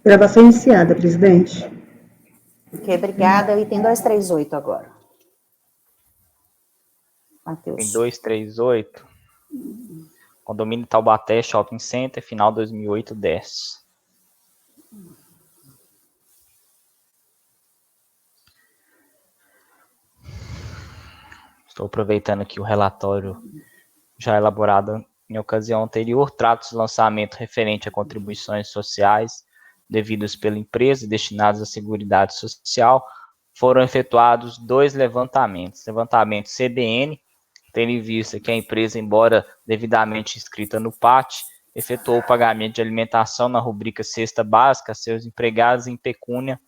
Gravação iniciada, presidente. Ok, obrigada. O item 238 agora. Matheus. Em 238, condomínio Taubaté Shopping Center, final 2008-10. Estou aproveitando aqui o relatório já elaborado em ocasião anterior, trata-se do lançamento referente a contribuições sociais devidas pela empresa e destinadas à Seguridade Social. Foram efetuados 2 levantamentos. Levantamento CBN, tendo em vista que a empresa, embora devidamente inscrita no PAT, efetuou o pagamento de alimentação na rubrica cesta básica a seus empregados em pecúnia,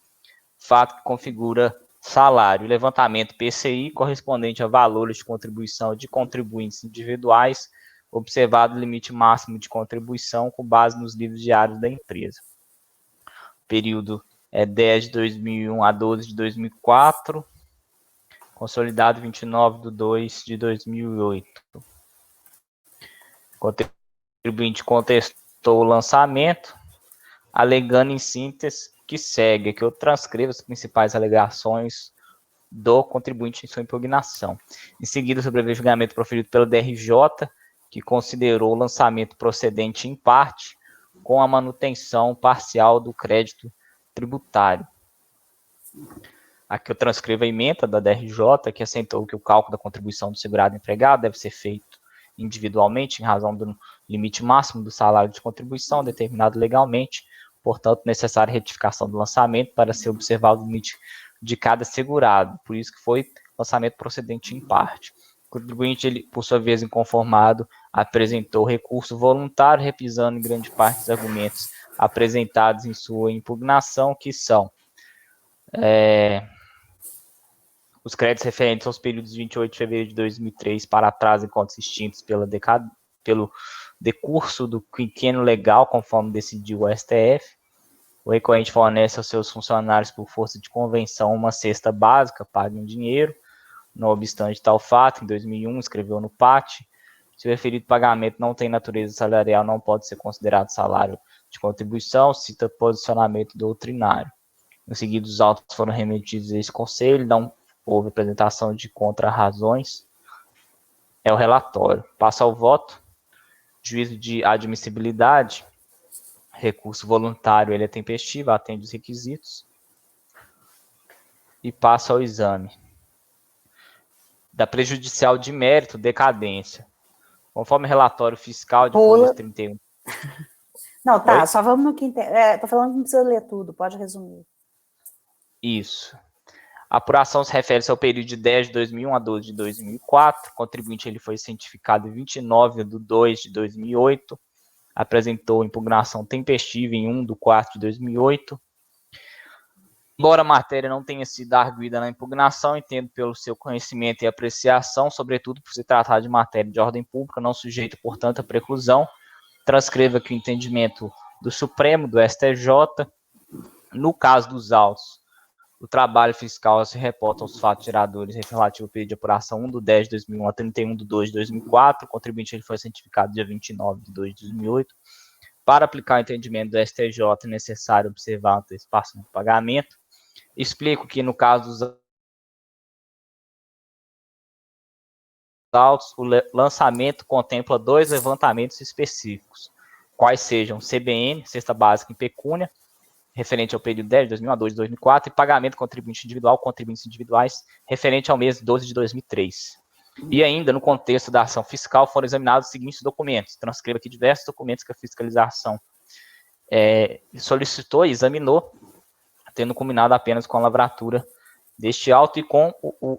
fato que configura salário. Levantamento PCI, correspondente a valores de contribuição de contribuintes individuais, observado o limite máximo de contribuição com base nos livros diários da empresa. O período é 10 de 2001 a 12 de 2004, consolidado 29 de 2 de 2008. O contribuinte contestou o lançamento, alegando em síntese que segue, que eu transcrevo as principais alegações do contribuinte em sua impugnação. Em seguida, sobreveio o julgamento proferido pelo DRJ, que considerou o lançamento procedente em parte com a manutenção parcial do crédito tributário. Aqui eu transcrevo a ementa da DRJ, que assentou que o cálculo da contribuição do segurado empregado deve ser feito individualmente, em razão do limite máximo do salário de contribuição determinado legalmente, portanto, necessária retificação do lançamento para ser observado o limite de cada segurado, por isso que foi lançamento procedente em parte. O contribuinte, ele, por sua vez, inconformado, apresentou recurso voluntário, repisando em grande parte os argumentos apresentados em sua impugnação, que são os créditos referentes aos períodos de 28 de fevereiro de 2003 para trás em contas extintos pelo decurso do quinquênio legal, conforme decidiu o STF. O recorrente fornece aos seus funcionários, por força de convenção, uma cesta básica, paga em dinheiro. Não obstante tal fato, em 2001, escreveu no PAT, se o referido pagamento não tem natureza salarial, não pode ser considerado salário de contribuição, cita posicionamento doutrinário. Em seguida, os autos foram remetidos a esse conselho, não houve apresentação de contra-razões. É o relatório. Passa ao voto. Juízo de admissibilidade. Recurso voluntário, ele é tempestivo, atende os requisitos. E passa ao exame. Da prejudicial de mérito, decadência. Conforme relatório fiscal de folhas 31. Não, tá, Oi? só vamos no que... tô falando que não precisa ler tudo, pode resumir. Isso. A apuração se refere ao período de 10 de 2001 a 12 de 2004. O contribuinte ele foi cientificado em 29 de 2 de 2008. Apresentou impugnação tempestiva em 1 de 4 de 2008. Embora a matéria não tenha sido arguida na impugnação, entendo pelo seu conhecimento e apreciação, sobretudo por se tratar de matéria de ordem pública, não sujeita, portanto, à preclusão. Transcreva aqui o entendimento do Supremo, do STJ. No caso dos autos, o trabalho fiscal se reporta aos fatos geradores relativo ao período de apuração 1 de 10 de 2001 a 31 de 2 de 2004. O contribuinte ele foi cientificado dia 29 de 2 de 2008. Para aplicar o entendimento do STJ, é necessário observar a antecipação do pagamento. Explico que, no caso dos autos, o lançamento contempla 2 levantamentos específicos, quais sejam CBN, cesta básica em pecúnia, referente ao período 10 de 2001 a 2 de 2004, e pagamento contribuinte individual, contribuintes individuais, referente ao mês 12 de 2003. E ainda, no contexto da ação fiscal, foram examinados os seguintes documentos. Transcrevo aqui diversos documentos que a fiscalização solicitou e examinou, tendo combinado apenas com a lavratura deste auto e com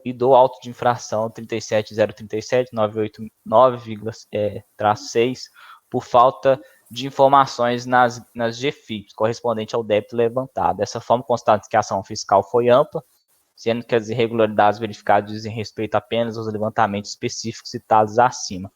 e do auto de infração 37037-989,6, por falta de informações nas GFIPs, correspondente ao débito levantado. Dessa forma, constata que a ação fiscal foi ampla, sendo que as irregularidades verificadas dizem respeito apenas aos levantamentos específicos citados acima.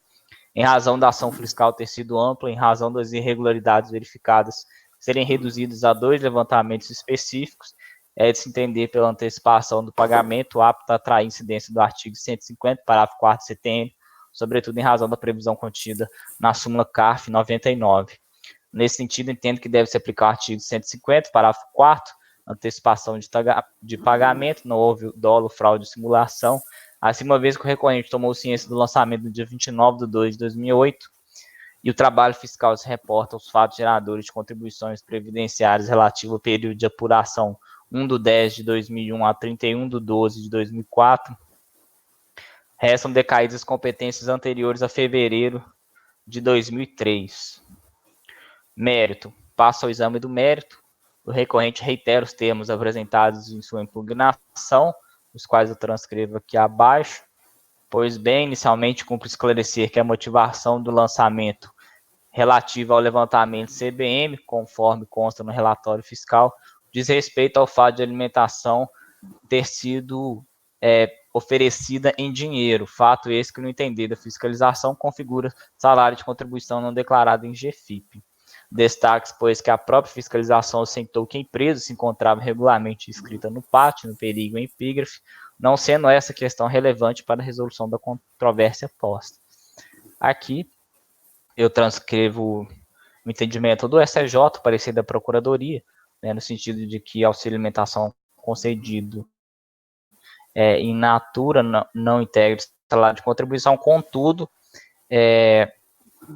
Em razão da ação fiscal ter sido ampla, em razão das irregularidades verificadas serem reduzidas a 2 levantamentos específicos, é de se entender pela antecipação do pagamento apta a atrair incidência do artigo 150, parágrafo 4º CTN, sobretudo em razão da previsão contida na súmula CARF 99. Nesse sentido, entendo que deve se aplicar o artigo 150, parágrafo 4º, antecipação de pagamento, não houve dolo, fraude ou simulação. Assim, uma vez que o recorrente tomou ciência do lançamento no dia 29/2/2008, e o trabalho fiscal se reporta aos fatos geradores de contribuições previdenciárias relativo ao período de apuração 1/10/2001 a 31/12/2004, restam decaídas as competências anteriores a fevereiro de 2003. Mérito. Passa ao exame do mérito. O recorrente reitera os termos apresentados em sua impugnação, os quais eu transcrevo aqui abaixo. Pois bem, inicialmente cumpre esclarecer que a motivação do lançamento relativa ao levantamento CBM, conforme consta no relatório fiscal, diz respeito ao fato de alimentação ter sido oferecida em dinheiro, fato esse que, no entender da fiscalização, configura salário de contribuição não declarado em GFIP. Destaque, pois, que a própria fiscalização assentou que a empresa se encontrava regularmente inscrita no PAT, no perigo em epígrafe, não sendo essa questão relevante para a resolução da controvérsia posta. Aqui, eu transcrevo o entendimento do STJ, parecer da Procuradoria, né, no sentido de que auxílio alimentação concedido in natura não integra salário de contribuição, contudo,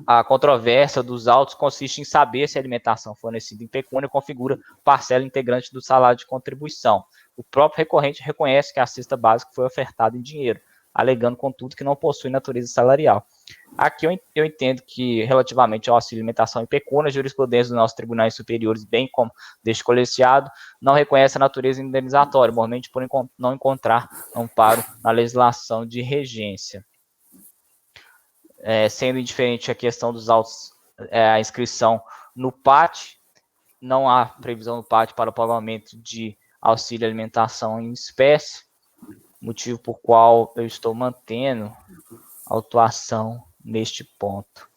a controvérsia dos autos consiste em saber se a alimentação fornecida em pecúnia configura parcela integrante do salário de contribuição. O próprio recorrente reconhece que a cesta básica foi ofertada em dinheiro, alegando, contudo, que não possui natureza salarial. Aqui eu entendo que, relativamente ao auxílio alimentação em pecúnia, a jurisprudência dos nossos tribunais superiores, bem como deste colegiado, não reconhece a natureza indenizatória, mormente por não encontrar amparo na legislação de regência. Sendo indiferente a questão dos autos, a inscrição no PAT, não há previsão no PAT para o pagamento de auxílio alimentação em espécie, motivo por qual eu estou mantendo a autuação neste ponto.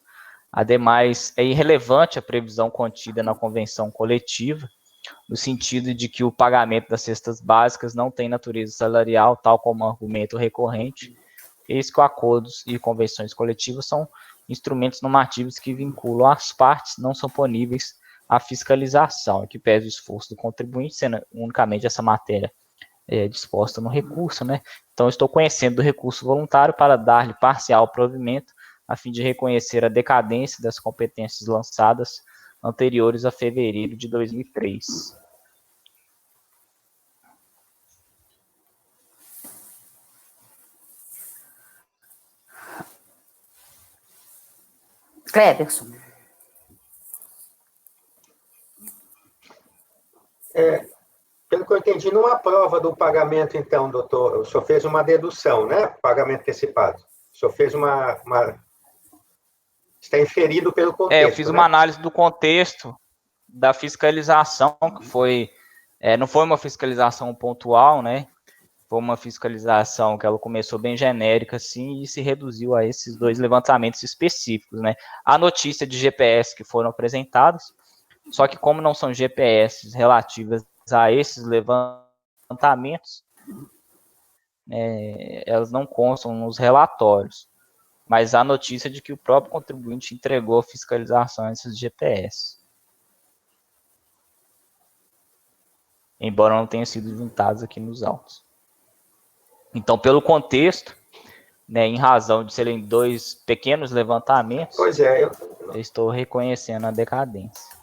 Ademais, é irrelevante a previsão contida na convenção coletiva, no sentido de que o pagamento das cestas básicas não tem natureza salarial, tal como argumento recorrente. Eis que acordos e convenções coletivas são instrumentos normativos que vinculam as partes, não são poníveis à fiscalização, que pese o esforço do contribuinte, sendo unicamente essa matéria disposta no recurso, né? Então, estou conhecendo do recurso voluntário para dar-lhe parcial provimento, a fim de reconhecer a decadência das competências lançadas anteriores a fevereiro de 2003. Cleberson. Pelo que eu entendi, não há prova do pagamento, então, doutor. O senhor fez uma dedução, né? Pagamento antecipado. O senhor fez uma... Está inferido pelo contexto. Eu fiz uma análise do contexto da fiscalização, que foi... não foi uma fiscalização pontual, né? Foi uma fiscalização que ela começou bem genérica, assim, e se reduziu a esses dois levantamentos específicos, né? A notícia de GPS que foram apresentados, só que como não são GPS relativas a esses levantamentos, elas não constam nos relatórios, mas a notícia de que o próprio contribuinte entregou a fiscalização a esses GPS, embora não tenham sido juntados aqui nos autos. Então, pelo contexto, né, em razão de serem dois pequenos levantamentos, eu estou reconhecendo a decadência.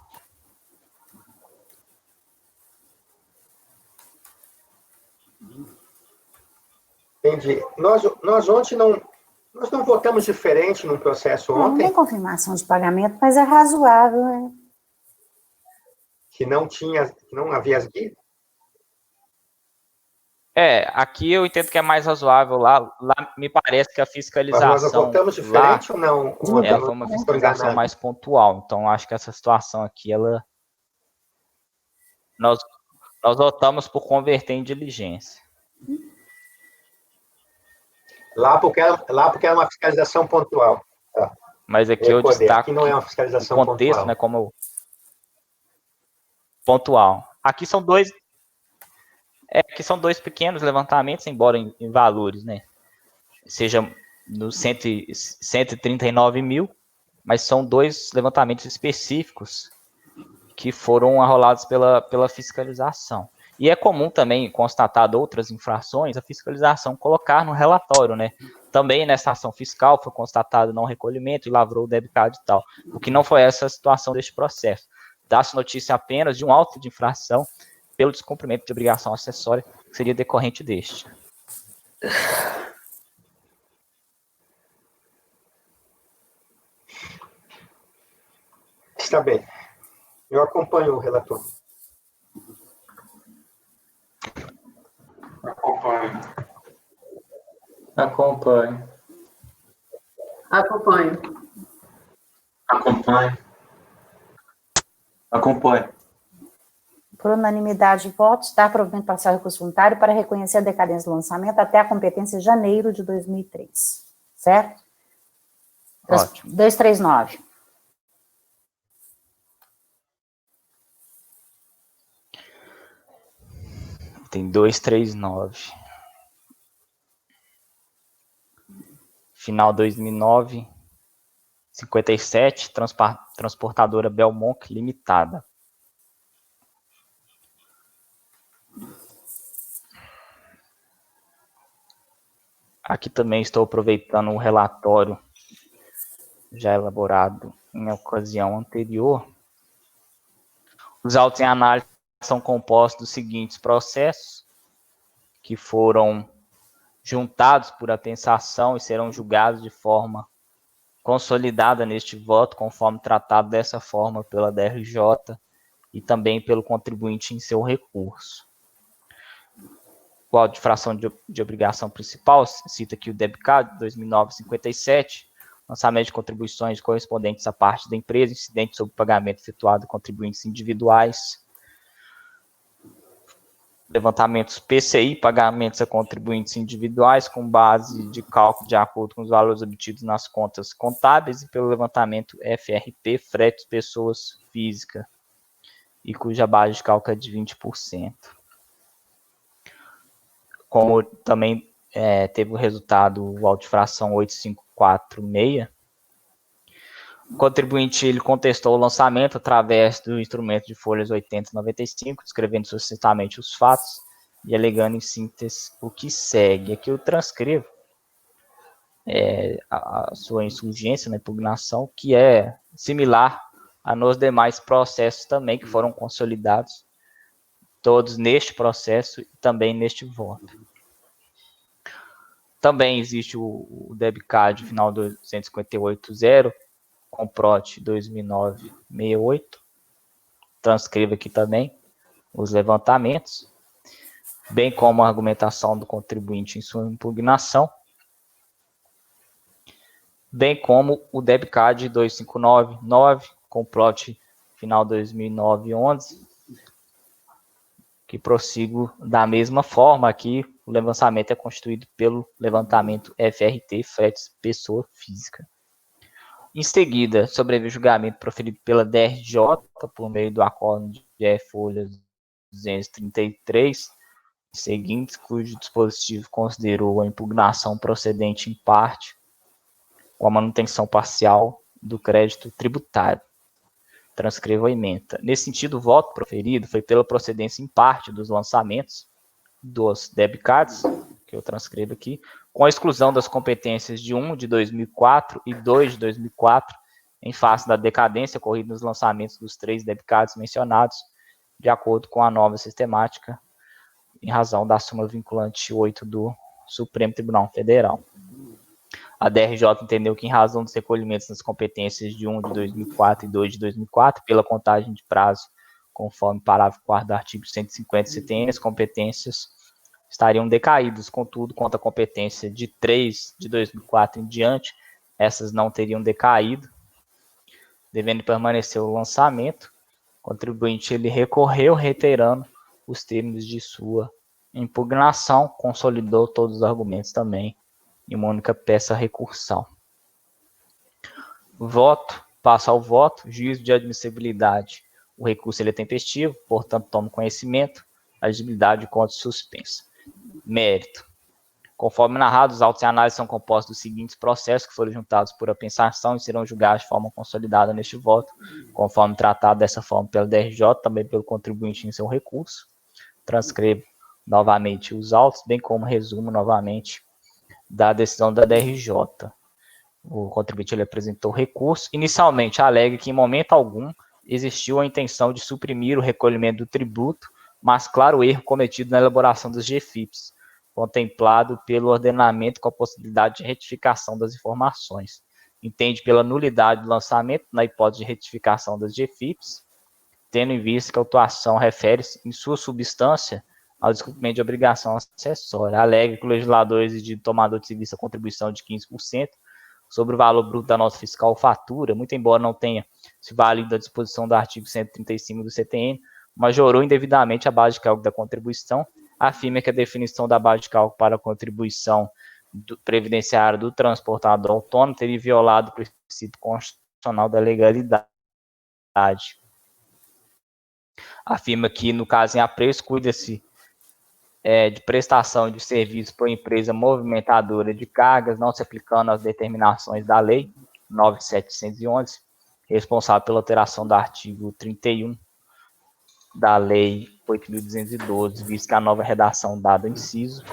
Entendi. Nós ontem nós não votamos diferente no processo ontem. Não tem confirmação de pagamento, mas é razoável, né? Que não havia as guias? Aqui eu entendo que é mais razoável. Lá me parece que a fiscalização... Mas nós votamos diferente ou não? Ela foi uma fiscalização mais pontual. Então, acho que essa situação aqui, nós votamos por converter em diligência. Lá porque era uma fiscalização pontual. Tá. Mas aqui eu destaco aqui não é uma fiscalização o contexto, pontual. Né, como pontual. Aqui são dois pequenos levantamentos, embora em valores, né? Seja nos 139 mil, mas são dois levantamentos específicos que foram arrolados pela fiscalização. E é comum também, constatado outras infrações, a fiscalização colocar no relatório, né? Também nessa ação fiscal foi constatado não recolhimento e lavrou o debitado e tal. O que não foi essa a situação deste processo. Dá-se notícia apenas de um auto de infração pelo descumprimento de obrigação acessória, que seria decorrente deste. Está bem. Eu acompanho o relator. Acompanho. Acompanho. Acompanho. Acompanho. Acompanho. Por unanimidade de votos, dar provimento parcial ao recurso voluntário para reconhecer a decadência do lançamento até a competência de janeiro de 2003. Certo? Ótimo. 239. Tem 239. Final 2009, 57, transportadora Belmonte Limitada. Aqui também estou aproveitando o relatório já elaborado em ocasião anterior. Os autos em análise são compostos dos seguintes processos, que foram juntados por atensação e serão julgados de forma consolidada neste voto, conforme tratado dessa forma pela DRJ e também pelo contribuinte em seu recurso. O auto de fração de obrigação principal, cita aqui o DEBCAD 2009-57, lançamento de contribuições correspondentes à parte da empresa, incidente sobre pagamento efetuado de contribuintes individuais, levantamentos PCI, pagamentos a contribuintes individuais com base de cálculo de acordo com os valores obtidos nas contas contábeis e pelo levantamento FRP, fretes pessoas físicas, e cuja base de cálculo é de 20%. Como também teve o resultado, o auto de fração 8546, o contribuinte ele contestou o lançamento através do instrumento de folhas 80 e 95, descrevendo sucintamente os fatos e alegando em síntese o que segue. Aqui eu transcrevo a sua insurgência na impugnação, que é similar a nos demais processos também que foram consolidados, todos neste processo e também neste voto. Também existe o DEBCAD final 258.0, com PROT 2009-68, transcreva aqui também os levantamentos, bem como a argumentação do contribuinte em sua impugnação, bem como o DEBCAD 2599, com PROT final 2009-11, que prossigo da mesma forma. Aqui o levantamento é constituído pelo levantamento FRT, fretes pessoa física. Em seguida, sobreveio o julgamento proferido pela DRJ por meio do acordo de folha 233 seguintes, cujo dispositivo considerou a impugnação procedente em parte com a manutenção parcial do crédito tributário. Transcrevo a ementa. Nesse sentido, o voto proferido foi pela procedência em parte dos lançamentos dos DEBCADs, que eu transcrevo aqui, com a exclusão das competências de 1 de 2004 e 2 de 2004, em face da decadência ocorrida nos lançamentos dos 3 DEBCADs mencionados, de acordo com a nova sistemática, em razão da súmula vinculante 8 do Supremo Tribunal Federal. A DRJ entendeu que, em razão dos recolhimentos das competências de 1 de 2004 e 2 de 2004, pela contagem de prazo, conforme parágrafo 4º do artigo 150 CTN, as competências estariam decaídas. Contudo, quanto à competência de 3 de 2004 em diante, essas não teriam decaído, devendo permanecer o lançamento. O contribuinte ele recorreu, reiterando os termos de sua impugnação, consolidou todos os argumentos também em uma única peça recursal. Voto, passa ao voto, juízo de admissibilidade. O recurso ele é tempestivo, portanto, toma conhecimento, a admissibilidade de conta suspensa. Mérito. Conforme narrado, os autos e análises são compostos dos seguintes processos que foram juntados por apensação e serão julgados de forma consolidada neste voto, conforme tratado dessa forma pelo DRJ, também pelo contribuinte em seu recurso. Transcrevo novamente os autos, bem como resumo novamente da decisão da DRJ. O contribuinte ele apresentou recurso. Inicialmente, alega que em momento algum existiu a intenção de suprimir o recolhimento do tributo, mas claro o erro cometido na elaboração dos GFIPs, contemplado pelo ordenamento com a possibilidade de retificação das informações. Entende pela nulidade do lançamento, na hipótese de retificação das GFIPs, tendo em vista que a autuação refere-se, em sua substância, ao descumprimento de obrigação acessória. Alega que o legislador exigiu do tomador de serviço a contribuição de 15% sobre o valor bruto da nota fiscal ou fatura, muito embora não tenha se valido a disposição do artigo 135 do CTN, majorou indevidamente a base de cálculo da contribuição, afirma que a definição da base de cálculo para a contribuição previdenciária do transportador autônomo teria violado o princípio constitucional da legalidade. Afirma que, no caso em apreço, cuida-se de prestação de serviço por empresa movimentadora de cargas, não se aplicando às determinações da Lei 9.711, responsável pela alteração do artigo 31 da Lei 8.212, visto que a nova redação dada ao inciso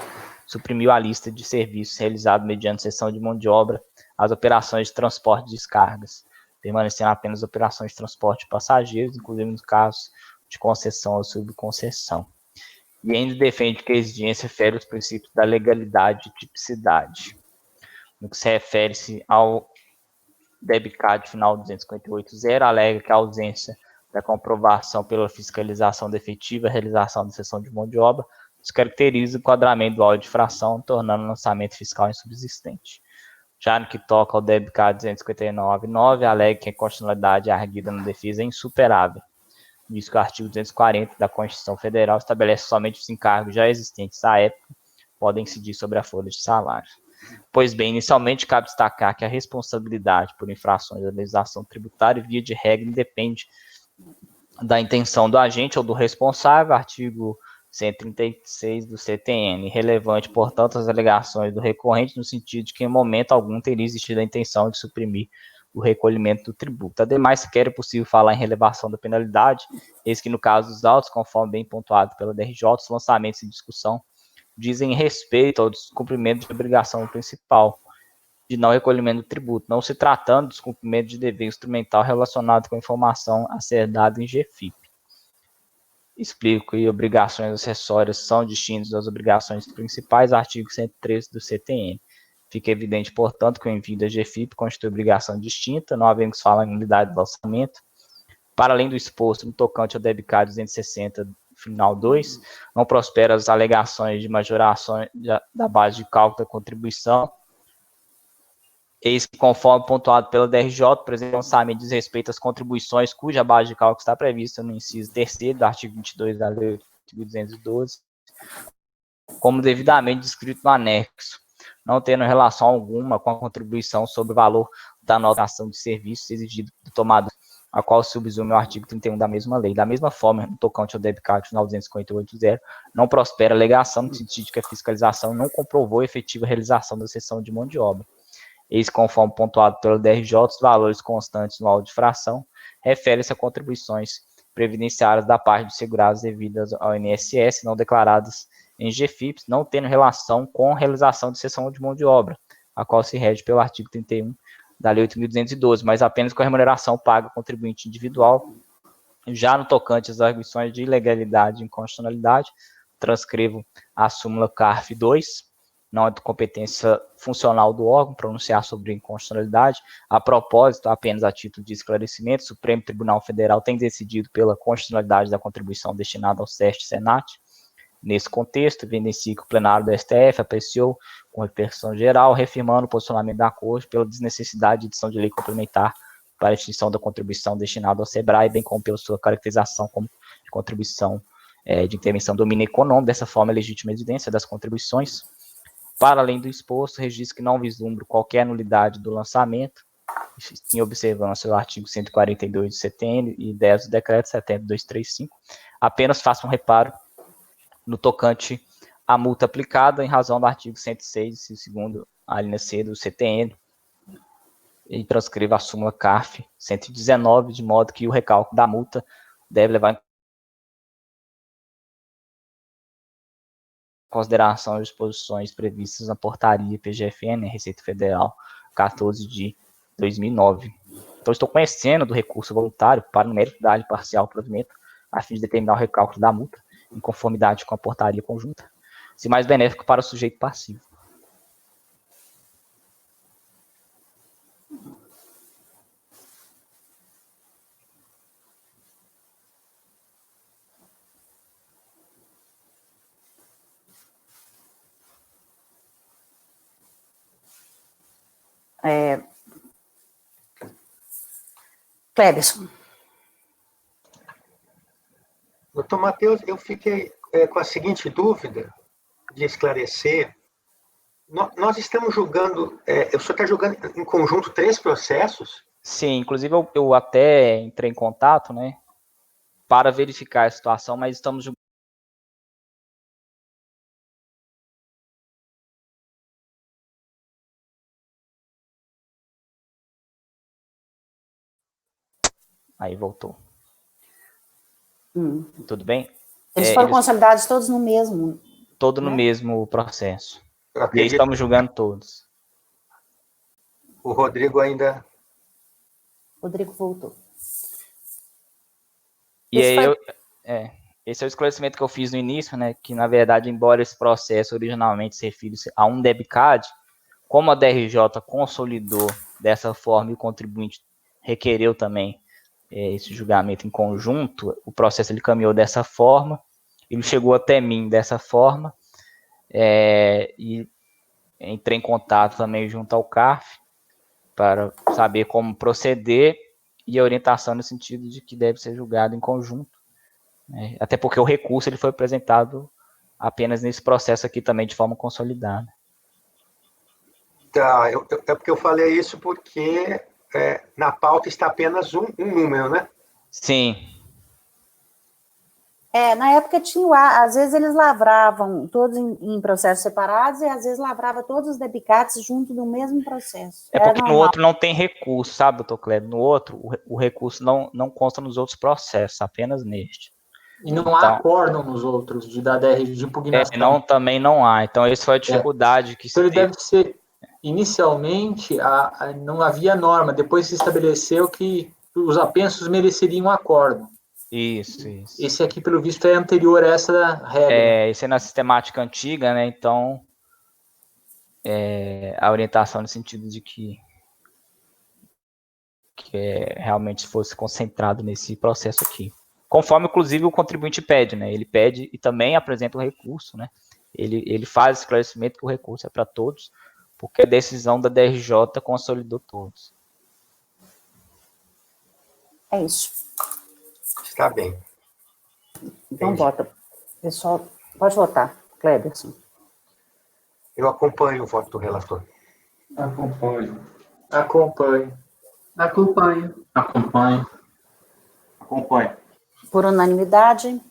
suprimiu a lista de serviços realizados mediante cessão de mão de obra às operações de transporte de descargas, permanecendo apenas operações de transporte de passageiros, inclusive nos casos de concessão ou subconcessão. E ainda defende que a exigência fere os princípios da legalidade e tipicidade. No que se refere-se ao debicad final 258.0, alega que a ausência da comprovação pela fiscalização da efetiva realização da cessão de mão de obra descaracteriza o enquadramento do áudio de fração, tornando o lançamento fiscal insubsistente. Já no que toca ao debicad 259.9, alega que a inconstitucionalidade arguida na defesa é insuperável. Diz que o artigo 240 da Constituição Federal estabelece que somente os encargos já existentes à época podem incidir sobre a folha de salário. Pois bem, inicialmente cabe destacar que a responsabilidade por infrações da legislação tributária, via de regra, independe da intenção do agente ou do responsável, artigo 136 do CTN. Relevante, portanto, as alegações do recorrente no sentido de que em momento algum teria existido a intenção de suprimir o recolhimento do tributo. Ademais, sequer é possível falar em relevação da penalidade, eis que no caso dos autos, conforme bem pontuado pela DRJ, os lançamentos em discussão dizem respeito ao descumprimento de obrigação principal de não recolhimento do tributo, não se tratando do descumprimento de dever instrumental relacionado com a informação a ser dada em GFIP. Explico que obrigações acessórias são distintas das obrigações principais, artigo 113 do CTN. Fica evidente, portanto, que o envio da GFIP constitui obrigação distinta, não havendo que se falar em unidade de lançamento. Para além do exposto no tocante ao debicad 260, final 2, não prospera as alegações de majoração da base de cálculo da contribuição, eis que, conforme pontuado pela DRJ, o presente lançamento diz respeito às contribuições cuja base de cálculo está prevista no inciso 3º do artigo 22 da Lei 8.212, como devidamente descrito no anexo, não tendo relação alguma com a contribuição sobre o valor da anotação de serviços exigido do tomador, a qual se subsume o artigo 31 da mesma lei. Da mesma forma, no tocante ao debicad final 258.0, não prospera a alegação no sentido de que a fiscalização não comprovou a efetiva realização da cessão de mão de obra. Eis, conforme pontuado pelo DRJ, os valores constantes no laudo de fração referem-se a contribuições previdenciárias da parte dos segurados devidas ao INSS, não declaradas em GFIPs, não tendo relação com a realização de cessão de mão de obra, a qual se rege pelo artigo 31 da Lei 8.212, mas apenas com a remuneração paga ao contribuinte individual. Já no tocante às arguições de ilegalidade e inconstitucionalidade, transcrevo a súmula CARF 2, não é de competência funcional do órgão pronunciar sobre inconstitucionalidade. A propósito, apenas a título de esclarecimento, o Supremo Tribunal Federal tem decidido pela constitucionalidade da contribuição destinada ao SEST e SENAT. Nesse contexto, evidencia que o plenário do STF apreciou com repercussão geral, reafirmando o posicionamento da Corte pela desnecessidade de edição de lei complementar para a extinção da contribuição destinada ao SEBRAE, bem como pela sua caracterização como de contribuição de intervenção do domínio econômico. Dessa forma, a legítima evidência das contribuições. Para além do exposto, registro que não vislumbra qualquer nulidade do lançamento, em observância ao artigo 142 do CTN e 10 do decreto 70.235, apenas faça um reparo no tocante a multa aplicada em razão do artigo 106, segundo a linha C do CTN, e transcreva a súmula CARF 119, de modo que o recálculo da multa deve levar em consideração as disposições previstas na portaria PGFN, Receita Federal, 14 de 2009. Então, estou conhecendo do recurso voluntário para o mérito da área parcial provimento, a fim de determinar o recálculo da multa, em conformidade com a portaria conjunta, se mais benéfico para o sujeito passivo. Cleberson. Doutor Matheus, eu fiquei com a seguinte dúvida de esclarecer. Nós estamos julgando, o senhor está julgando em conjunto 3 processos? Sim, inclusive eu até entrei em contato, né, para verificar a situação, mas estamos julgando. Aí voltou. Tudo bem? Eles foram consolidados todos no mesmo. Todo no mesmo processo. E aí Acredito. estamos julgando todos. O Rodrigo ainda... Rodrigo voltou. E aí esse é o esclarecimento que eu fiz no início, né? Que, na verdade, embora esse processo originalmente se refira a um debicad, como a DRJ consolidou dessa forma e o contribuinte requereu também esse julgamento em conjunto, o processo ele caminhou dessa forma, ele chegou até mim dessa forma, e entrei em contato também junto ao CARF para saber como proceder e a orientação no sentido de que deve ser julgado em conjunto, né? Até porque o recurso ele foi apresentado apenas nesse processo aqui também de forma consolidada. Tá, é porque eu falei isso porque na pauta está apenas um número, né? Sim. Na época tinha, às vezes eles lavravam todos em processos separados e às vezes lavrava todos os debicates junto do mesmo processo. É porque no outro não tem recurso, sabe, doutor Kleber? No outro, o recurso não consta nos outros processos, apenas neste. E não há acórdão nos outros de impugnação. Também não há. Então, essa foi a dificuldade que se ele deve ser, inicialmente, não havia norma, depois se estabeleceu que os apensos mereceriam acórdão. Isso. Esse aqui, pelo visto, é anterior a essa regra. Esse é na sistemática antiga, né? Então, a orientação no sentido de que realmente fosse concentrado nesse processo aqui. Conforme, inclusive, o contribuinte pede, né? Ele pede e também apresenta o recurso, né? Ele faz esclarecimento que o recurso é para todos, porque a decisão da DRJ consolidou todos. É isso. Está bem. Então, vota. Pessoal, pode votar. Cleberson. Eu acompanho o voto do relator. Acompanho. Por unanimidade,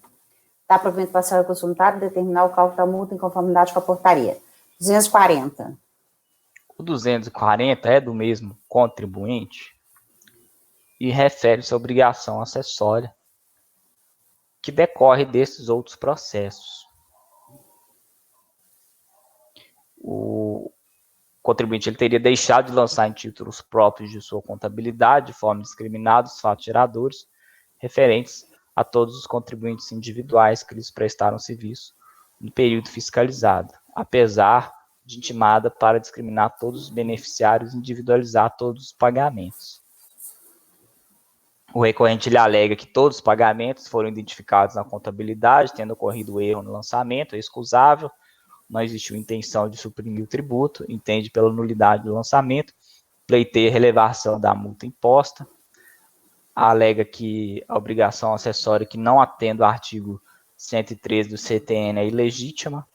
dá provimento parcial e consultário determinar o cálculo da multa em conformidade com a portaria. 240. O 240 é do mesmo contribuinte e refere-se à obrigação acessória que decorre desses outros processos. O contribuinte ele teria deixado de lançar em títulos próprios de sua contabilidade, de forma discriminada, os fatos geradores referentes a todos os contribuintes individuais que lhes prestaram serviço no período fiscalizado, apesar de intimada para discriminar todos os beneficiários e individualizar todos os pagamentos. O recorrente ele alega que todos os pagamentos foram identificados na contabilidade, tendo ocorrido erro no lançamento, é excusável, não existiu intenção de suprimir o tributo, entende pela nulidade do lançamento, pleiteia relevação da multa imposta, alega que a obrigação acessória que não atende ao artigo 113 do CTN é ilegítima,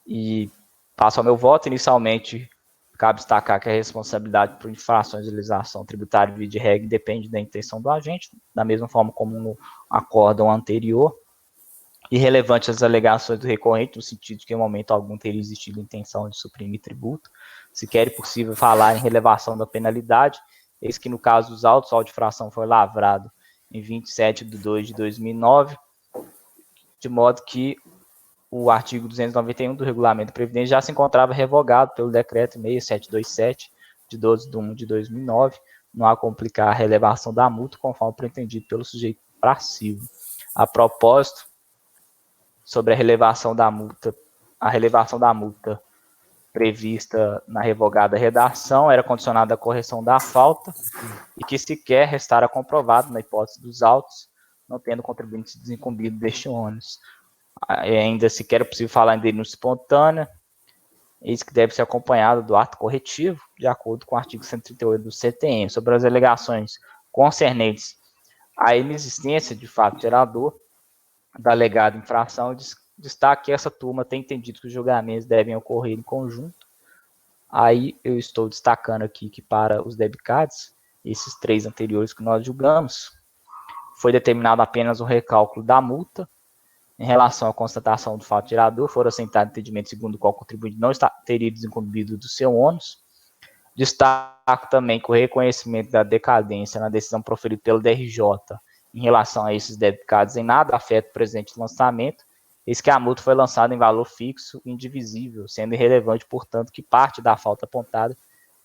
e passo ao meu voto. Inicialmente, cabe destacar que a responsabilidade por infrações de legislação tributária via de regra depende da intenção do agente, da mesma forma como no acórdão anterior. irrelevante as alegações do recorrente, no sentido de que em momento algum teria existido intenção de suprimir tributo, sequer é possível falar em relevação da penalidade, eis que no caso dos autos, o auto de infração foi lavrado em 27 de 2 de 2009, de modo que o artigo 291 do Regulamento da Previdência já se encontrava revogado pelo Decreto 6727, de 12 de 1 de 2009, não há como aplicar a relevação da multa conforme pretendido pelo sujeito passivo. A propósito, sobre a relevação da multa prevista na revogada redação era condicionada à correção da falta e que sequer restara comprovado, na hipótese dos autos, não tendo contribuinte desincumbido deste ônus. Ainda sequer é possível falar em denúncia espontânea, eis que deve ser acompanhado do ato corretivo, de acordo com o artigo 138 do CTM. Sobre as alegações concernentes à inexistência de fato gerador da alegada infração, destaque que essa turma tem entendido que os julgamentos devem ocorrer em conjunto. Aí eu estou destacando aqui que para os debicados, esses 3 anteriores que nós julgamos, foi determinado apenas o recálculo da multa. Em relação à constatação do fato gerador, foram assentados entendimento segundo o qual o contribuinte não teria desincumbido do seu ônus. Destaco também que o reconhecimento da decadência na decisão proferida pelo DRJ em relação a esses debicados em nada afeta o presente lançamento, eis que a multa foi lançada em valor fixo e indivisível, sendo irrelevante, portanto, que parte da falta apontada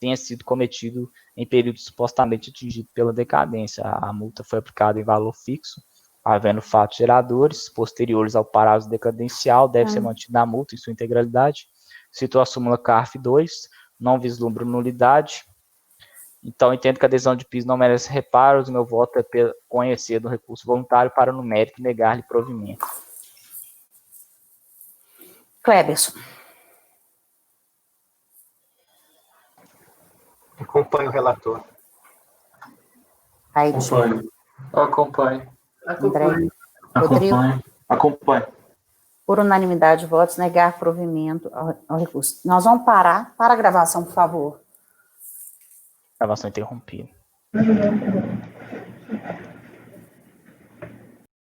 tenha sido cometido em período supostamente atingido pela decadência. A multa foi aplicada em valor fixo, havendo fatos geradores posteriores ao prazo decadencial, deve ser mantida a multa em sua integralidade. Citou a súmula CARF 2, não vislumbro nulidade. Então, entendo que a decisão de piso não merece reparos, o meu voto é conhecer do recurso voluntário para, no mérito, negar-lhe provimento. Cleberson. Acompanho o relator. Raide. Acompanho. André. Rodrigo. Acompanho. Por unanimidade de votos, negar provimento ao recurso. Nós vamos parar para a gravação, por favor. Gravação interrompida.